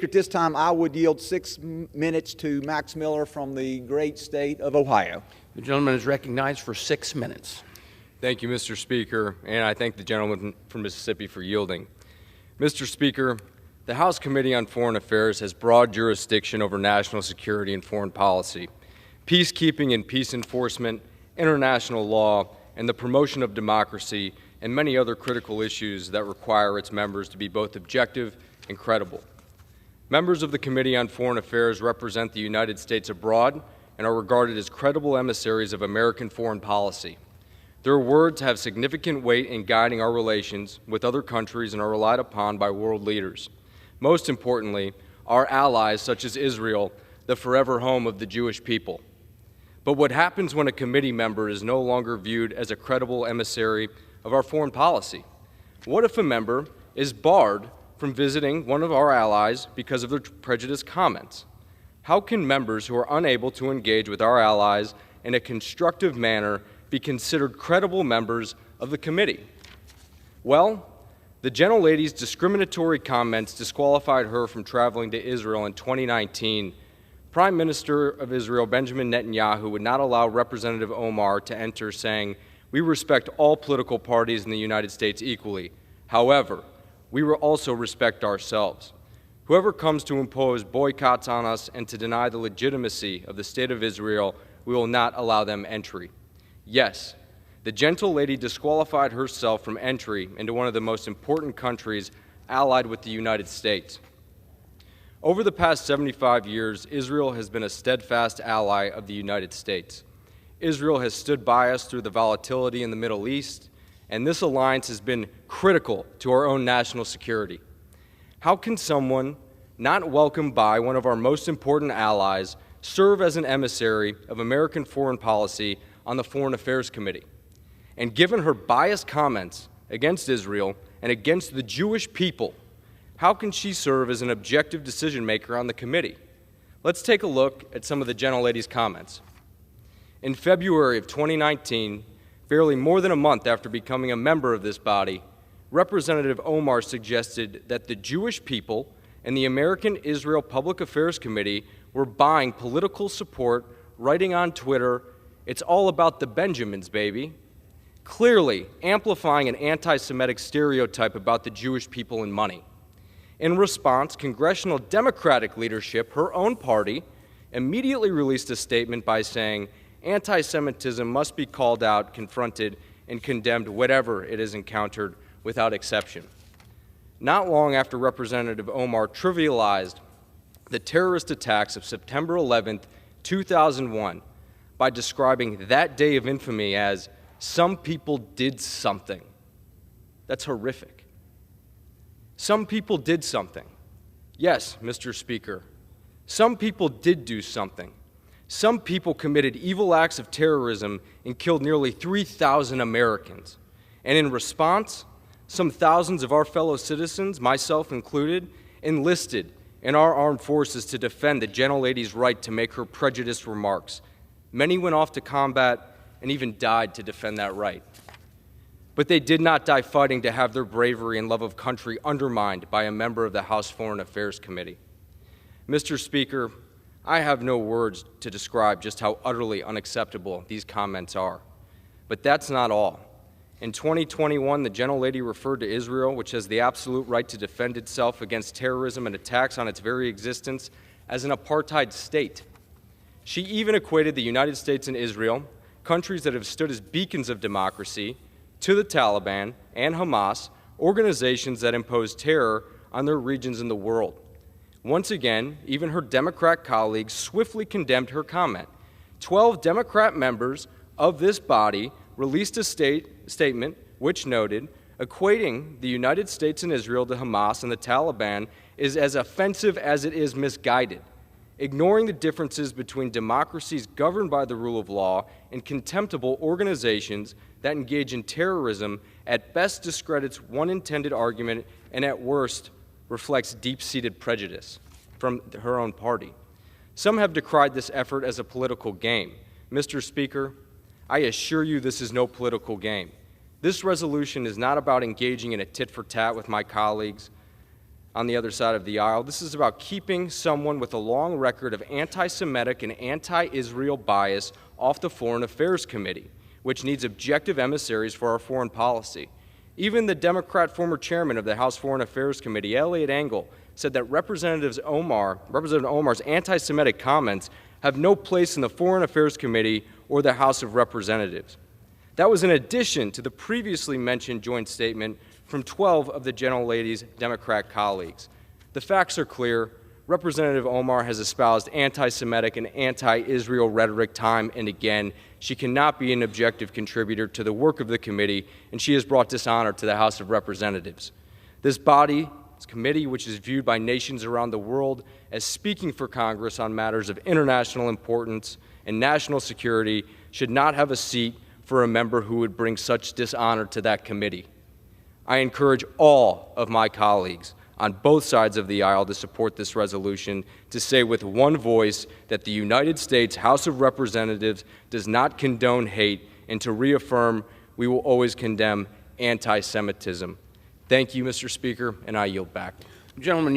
At this time, I would yield 6 minutes to Max Miller from the great state of Ohio. The gentleman is recognized for 6 minutes. Thank you, Mr. Speaker, and I thank the gentleman from Mississippi for yielding. Mr. Speaker, the House Committee on Foreign Affairs has broad jurisdiction over national security and foreign policy, peacekeeping and peace enforcement, international law, and the promotion of democracy, and many other critical issues that require its members to be both objective and credible. Members of the Committee on Foreign Affairs represent the United States abroad and are regarded as credible emissaries of American foreign policy. Their words have significant weight in guiding our relations with other countries and are relied upon by world leaders. Most importantly, our allies such as Israel, the forever home of the Jewish people. But what happens when a committee member is no longer viewed as a credible emissary of our foreign policy? What if a member is barred from visiting one of our allies because of their prejudiced comments? How can members who are unable to engage with our allies in a constructive manner be considered credible members of the committee? Well, the gentlelady's discriminatory comments disqualified her from traveling to Israel in 2019. Prime Minister of Israel, Benjamin Netanyahu, would not allow Representative Omar to enter, saying, "We respect all political parties in the United States equally. However, we will also respect ourselves. Whoever comes to impose boycotts on us and to deny the legitimacy of the State of Israel, we will not allow them entry." Yes, the gentlelady disqualified herself from entry into one of the most important countries allied with the United States. Over the past 75 years, Israel has been a steadfast ally of the United States. Israel has stood by us through the volatility in the Middle East, and this alliance has been critical to our own national security. How can someone not welcomed by one of our most important allies serve as an emissary of American foreign policy on the Foreign Affairs Committee? And given her biased comments against Israel and against the Jewish people, how can she serve as an objective decision-maker on the committee? Let's take a look at some of the gentlelady's comments. In February of 2019, barely more than a month after becoming a member of this body, Representative Omar suggested that the Jewish people and the American Israel Public Affairs Committee were buying political support, writing on Twitter, "It's all about the Benjamins, baby," clearly amplifying an anti-Semitic stereotype about the Jewish people and money. In response, congressional Democratic leadership, her own party, immediately released a statement by saying, "Anti-Semitism must be called out, confronted, and condemned wherever it is encountered without exception." Not long after Representative Omar trivialized the terrorist attacks of September 11th, 2001, by describing that day of infamy as, "Some people did something." That's horrific. Some people did something. Yes, Mr. Speaker, some people did do something. Some people committed evil acts of terrorism and killed nearly 3,000 Americans. And in response, some thousands of our fellow citizens, myself included, enlisted in our armed forces to defend the gentlelady's right to make her prejudiced remarks. Many went off to combat and even died to defend that right. But they did not die fighting to have their bravery and love of country undermined by a member of the House Foreign Affairs Committee. Mr. Speaker, I have no words to describe just how utterly unacceptable these comments are. But that's not all. In 2021, the gentlelady referred to Israel, which has the absolute right to defend itself against terrorism and attacks on its very existence, as an apartheid state. She even equated the United States and Israel, countries that have stood as beacons of democracy, to the Taliban and Hamas, organizations that impose terror on their regions in the world. Once again, even her Democrat colleagues swiftly condemned her comment. 12 Democrat members of this body released a statement which noted, equating the United States and Israel to Hamas and the Taliban is as offensive as it is misguided, ignoring the differences between democracies governed by the rule of law and contemptible organizations that engage in terrorism, at best discredits one intended argument and at worst reflects deep-seated prejudice from her own party. Some have decried this effort as a political game. Mr. Speaker, I assure you this is no political game. This resolution is not about engaging in a tit-for-tat with my colleagues. on the other side of the aisle. This is about keeping someone with a long record of anti-Semitic and anti-Israel bias off the Foreign Affairs Committee, which needs objective emissaries for our foreign policy. Even the Democrat former chairman of the House Foreign Affairs Committee, Elliot Engel, said that Representative Omar's anti-Semitic comments have no place in the Foreign Affairs Committee or the House of Representatives. That was in addition to the previously mentioned joint statement from 12 of the gentlelady's Democrat colleagues. The facts are clear. Representative Omar has espoused anti-Semitic and anti-Israel rhetoric time and again. She cannot be an objective contributor to the work of the committee, and she has brought dishonor to the House of Representatives. This body, this committee, which is viewed by nations around the world as speaking for Congress on matters of international importance and national security, should not have a seat for a member who would bring such dishonor to that committee. I encourage all of my colleagues on both sides of the aisle to support this resolution, to say with one voice that the United States House of Representatives does not condone hate, and to reaffirm we will always condemn anti-Semitism. Thank you, Mr. Speaker, and I yield back. Gentlemen,